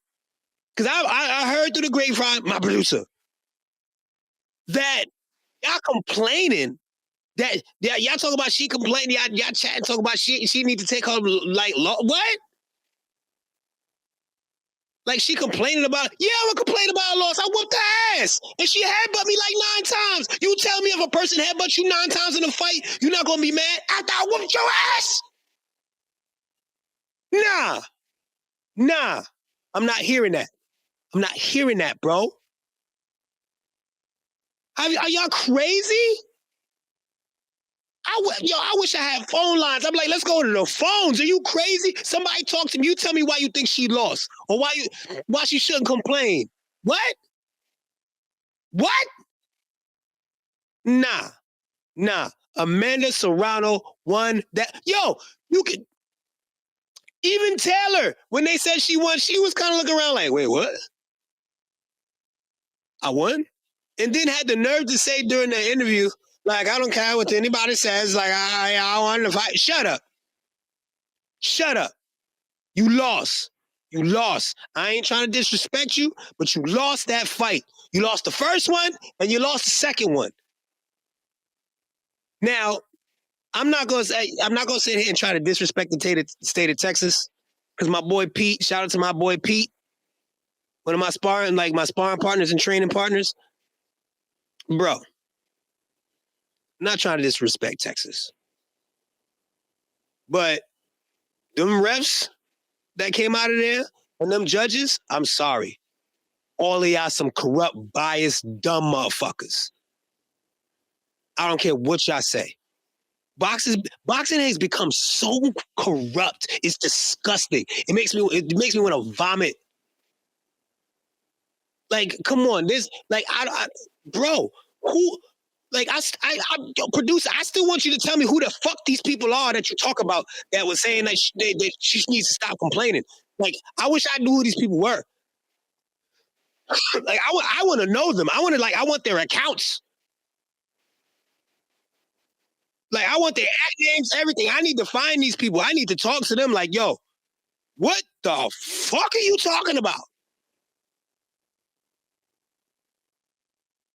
because I heard through the grapevine, my producer, that y'all complaining, that y'all talk about she complaining, y'all chatting, talk about she need to take her, what? Like she complaining about, I'm gonna complain about a loss. I whooped her ass. And she headbutt me like 9 times. You tell me if a person headbutts you 9 times in a fight, you're not gonna be mad after I whooped your ass? Nah. I'm not hearing that. Bro. Are y'all crazy? I wish I had phone lines. I'm like, let's go to the phones. Are you crazy? Somebody talk to me. You tell me why you think she lost or why she shouldn't complain. What? Nah. Amanda Serrano won that. You could even Taylor, when they said she won, she was kind of looking around like, wait, what? I won? And then had the nerve to say during the interview, like, I don't care what anybody says. Like, I won the fight. Shut up. You lost. I ain't trying to disrespect you, but you lost that fight. You lost the first one, and you lost the second one. Now, I'm not gonna sit here and try to disrespect the state of Texas, because my boy Pete, shout out to my boy Pete, one of my sparring partners and training partners. Bro, I'm not trying to disrespect Texas. But them refs that came out of there and them judges, I'm sorry. All of y'all some corrupt, biased, dumb motherfuckers. I don't care what y'all say. Boxing has become so corrupt. It's disgusting. It makes me want to vomit. Like, come on, bro, who? Like, producer, I still want you to tell me who the fuck these people are that you talk about that was saying that she needs to stop complaining. Like, I wish I knew who these people were. Like, I want to know them. I want their accounts. Like, I want their act names, everything. I need to find these people. I need to talk to them like, yo, what the fuck are you talking about?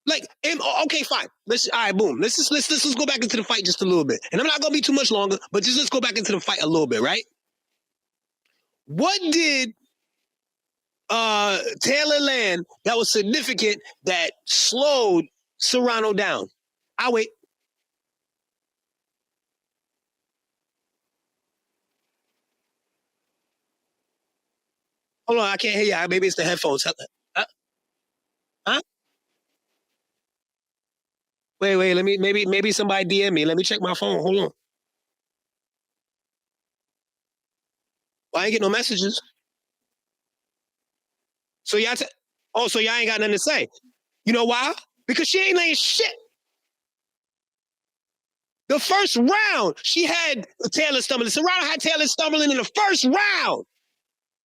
Like, okay, fine. All right, boom. Let's go back into the fight just a little bit. And I'm not gonna be too much longer, but just let's go back into the fight a little bit, right? What did Taylor land that was significant that slowed Serrano down. I'll wait. Hold on, I can't hear you. Maybe it's the headphones. Huh? Wait. Let me maybe somebody DM me. Let me check my phone. Hold on. Well, I ain't get no messages. So y'all so y'all ain't got nothing to say. You know why? Because she ain't laying shit. The first round, she had Taylor stumbling. Serrano had Taylor stumbling in the first round.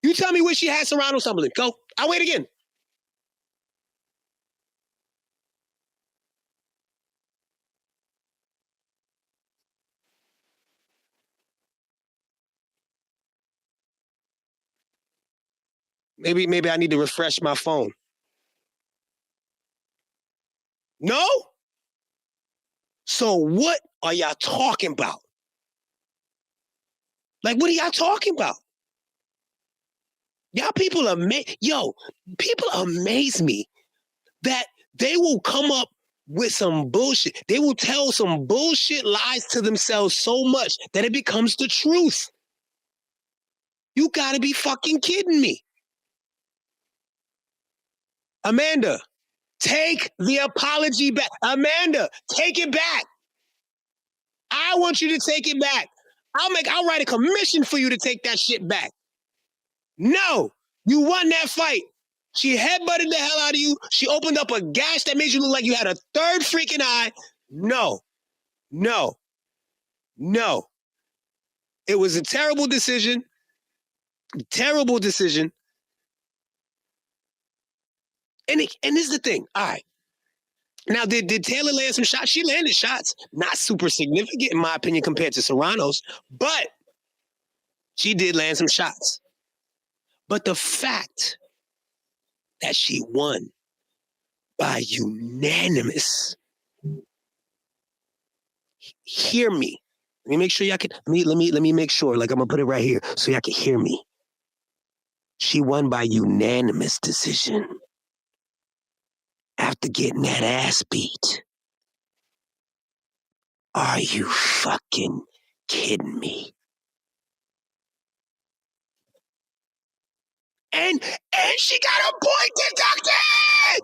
You tell me where she had Serrano stumbling. Go. I'll wait again. Maybe I need to refresh my phone. No? So what are y'all talking about? Like, what are y'all talking about? Y'all people people amaze me that they will come up with some bullshit. They will tell some bullshit lies to themselves so much that it becomes the truth. You gotta be fucking kidding me. Amanda, take the apology back. Amanda, take it back. I want you to take it back. I'll write a commission for you to take that shit back. No, you won that fight. She headbutted the hell out of you. She opened up a gash that made you look like you had a third freaking eye. No. It was a terrible decision. Terrible decision. And this is the thing. All right. Now, did Taylor land some shots? She landed shots. Not super significant, in my opinion, compared to Serrano's. But she did land some shots. But the fact that she won by unanimous, hear me. Let me make sure y'all can. Let me make sure. Like, I'm gonna put it right here so y'all can hear me. She won by unanimous decision after getting that ass beat. Are you fucking kidding me? And she got a point deducted!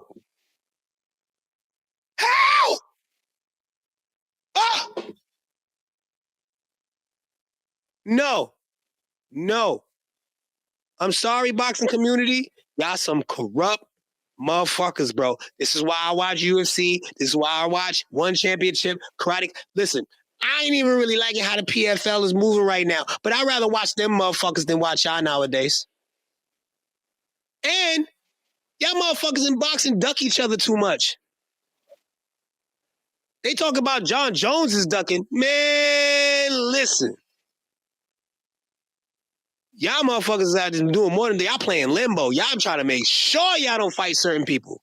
How? Oh! No. I'm sorry, boxing community. Y'all some corrupt motherfuckers, bro. This is why I watch UFC. This is why I watch One Championship, Karate. Listen, I ain't even really liking how the PFL is moving right now, but I'd rather watch them motherfuckers than watch y'all nowadays. And y'all motherfuckers in boxing duck each other too much. They talk about John Jones is ducking. Man, listen. Y'all motherfuckers out there doing more than y'all playing limbo. Y'all trying to make sure y'all don't fight certain people.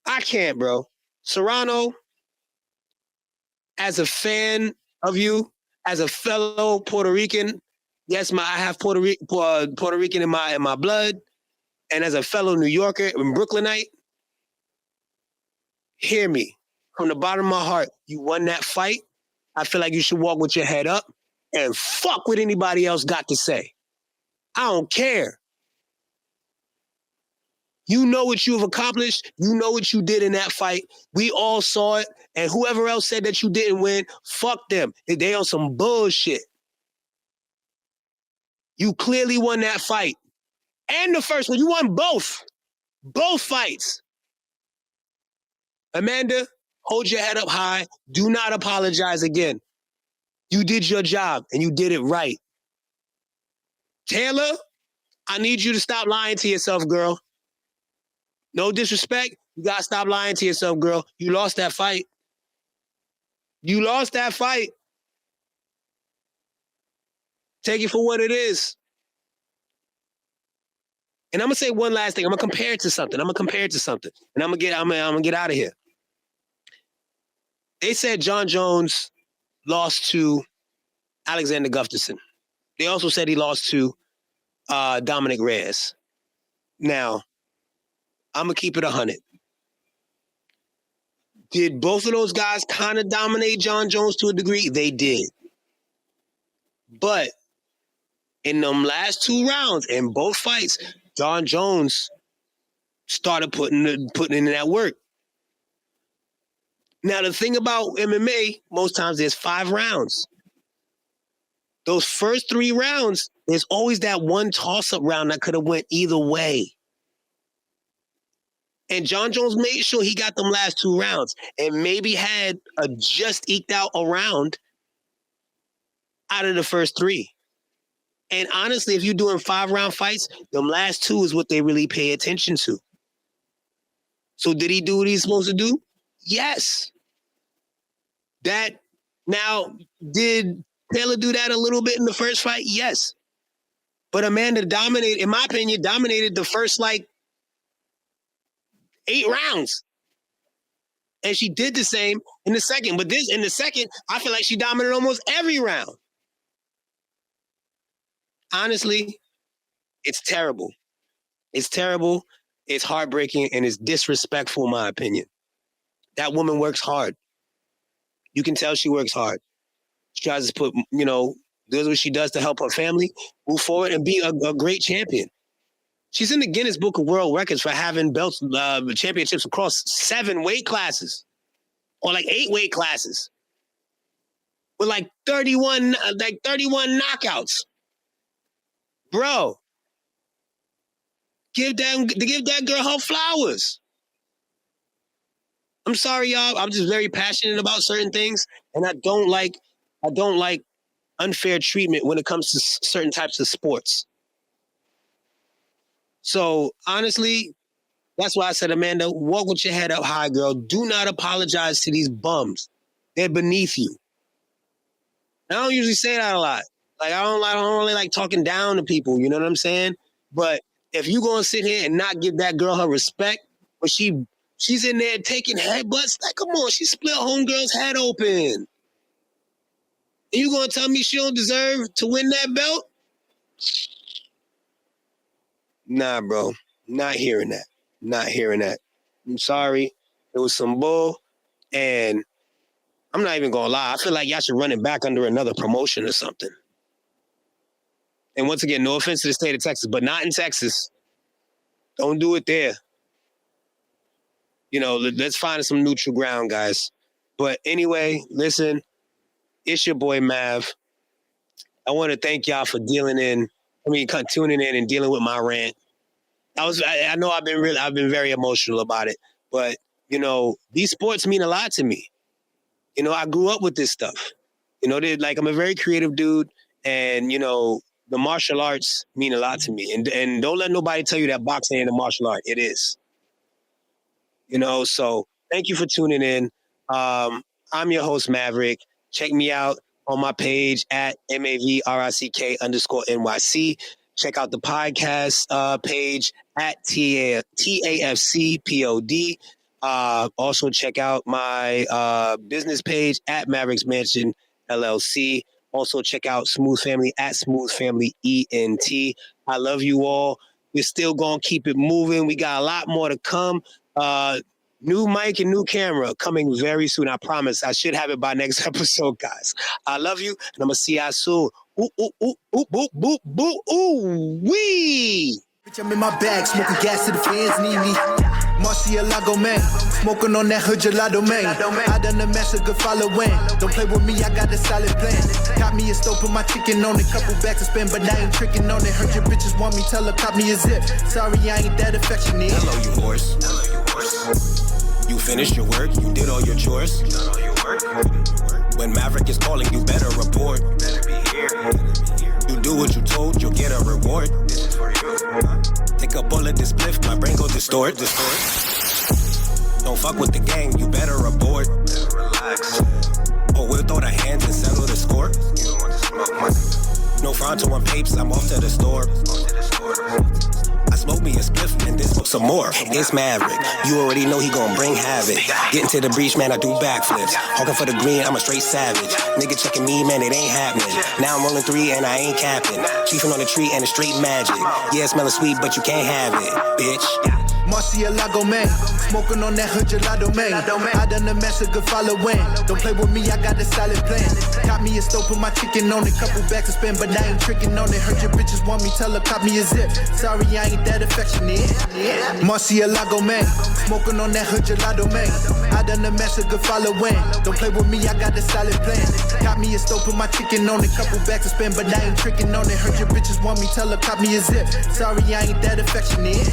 I can't, bro. Serrano, as a fan of you, as a fellow Puerto Rican, yes, I have Puerto Rican in my blood, and as a fellow New Yorker and Brooklynite, hear me. From the bottom of my heart, you won that fight. I feel like you should walk with your head up and fuck what anybody else got to say. I don't care. You know what you've accomplished. You know what you did in that fight. We all saw it. And whoever else said that you didn't win, fuck them. They on some bullshit. You clearly won that fight. And the first one. You won both. Both fights. Amanda, hold your head up high. Do not apologize again. You did your job, and you did it right. Taylor, I need you to stop lying to yourself, girl. No disrespect. You got to stop lying to yourself, girl. You lost that fight. You lost that fight. Take it for what it is. And I'm going to say one last thing. I'm going to compare it to something. And I'm going to get out of here. They said John Jones lost to Alexander Gustafsson. They also said he lost to Dominic Reyes. Now, I'm going to keep it 100. Did both of those guys kind of dominate John Jones to a degree? They did. But in them last 2 rounds, in both fights, John Jones started putting in that work. Now, the thing about MMA, most times there's 5 rounds. Those first 3 rounds, there's always that one toss-up round that could have went either way. And John Jones made sure he got them last 2 rounds and maybe had a just eked out a round out of the first 3. And honestly, if you're doing 5-round fights, them last 2 is what they really pay attention to. So did he do what he's supposed to do? Yes. Now, did Taylor do that a little bit in the first fight? Yes. But Amanda dominated, in my opinion, the first, 8 rounds. And she did the same in the second. But in the second, I feel like she dominated almost every round. Honestly, it's terrible. It's terrible. It's heartbreaking, and it's disrespectful, in my opinion. That woman works hard. You can tell she works hard. She tries to put, does what she does to help her family, move forward, and be a great champion. She's in the Guinness Book of World Records for having belts, championships across 7 weight classes, or 8 weight classes, with 31 knockouts. Bro, give that girl her flowers. I'm sorry, y'all. I'm just very passionate about certain things, and I don't like unfair treatment when it comes to certain types of sports. So honestly, that's why I said, Amanda, walk with your head up high, girl. Do not apologize to these bums. They're beneath you. I don't usually say that a lot. I don't really like talking down to people. You know what I'm saying? But if you gonna sit here and not give that girl her respect, but she's in there taking headbutts, come on, she split homegirl's head open. And you gonna tell me she don't deserve to win that belt? Nah, bro. Not hearing that. I'm sorry. It was some bull. And I'm not even gonna lie. I feel like y'all should run it back under another promotion or something. And once again, no offense to the state of Texas, but not in Texas. Don't do it there. Let's find some neutral ground, guys. But anyway, listen, it's your boy Mav. I want to thank y'all for tuning in and dealing with my rant. I know I've been very emotional about it, but these sports mean a lot to me. I grew up with this stuff. I'm a very creative dude, and the martial arts mean a lot to me. And don't let nobody tell you that boxing ain't a martial art. It is. So thank you for tuning in. I'm your host, Mavrick. Check me out on my page at MAVRICK_NYC. Check out the podcast page at TAFCPOD. Also check out my business page at Maverick's Mansion LLC. Also check out Smooth Family at Smooth Family ENT. I love you all. We're still going to keep it moving. We got a lot more to come. New mic and new camera coming very soon. I promise. I should have it by next episode, guys. I love you, and I'm going to see y'all soon. Ooh, ooh, ooh, ooh, ooh, ooh, ooh, ooh, wee. Bitch, I'm in my bag, smoking gas to the fans need me. Marcialago, man, smoking on that hood gelato, man. I done the mess, a good following. Don't play with me, I got a solid plan. Got me a stove, put my chicken on it. Couple bags to spend, but I ain't tricking on it. Heard your bitches want me, tell her, cop me a zip. Sorry, I ain't that affectionate. Hello, you horse. You finished your work, you did all your chores. When Mavrick is calling, you better report. You do what you told, you'll get a reward. Take a bullet, this spliff, my brain go distort. Don't fuck with the gang, you better abort. Or we'll throw the hands and settle the score. No Fronto and papes, I'm off to the store. I smoke me a spliff and then smoke some more. It's Mavrick, you already know he gon' bring havoc. Getting to the breach, man, I do backflips. Hawking for the green, I'm a straight savage. Nigga checking me, man, it ain't happening. Now I'm rolling 3 and I ain't capping. Chiefing on the tree and it's straight magic. Yeah, it smelling sweet, but you can't have it, bitch. Marcielago, man. Smoking on that hood gelato, man. I done a mess, a good following. Don't play with me, I got a solid plan. Caught me a stove, put my chicken on it. Couple bags to spend, but I ain't tricking on it. Heard your bitches want me, tell her, cop me a zip. Sorry, I ain't that affectionate. Marcielago, man. Smoking on that hood gelato, man. I done a mess, a good following. Don't play with me, I got a solid plan. Caught me a stove, put my chicken on it. Couple bags to spend, but I ain't tricking on it. Heard your bitches want me, tell her, cop me a zip. Sorry, I ain't that affectionate.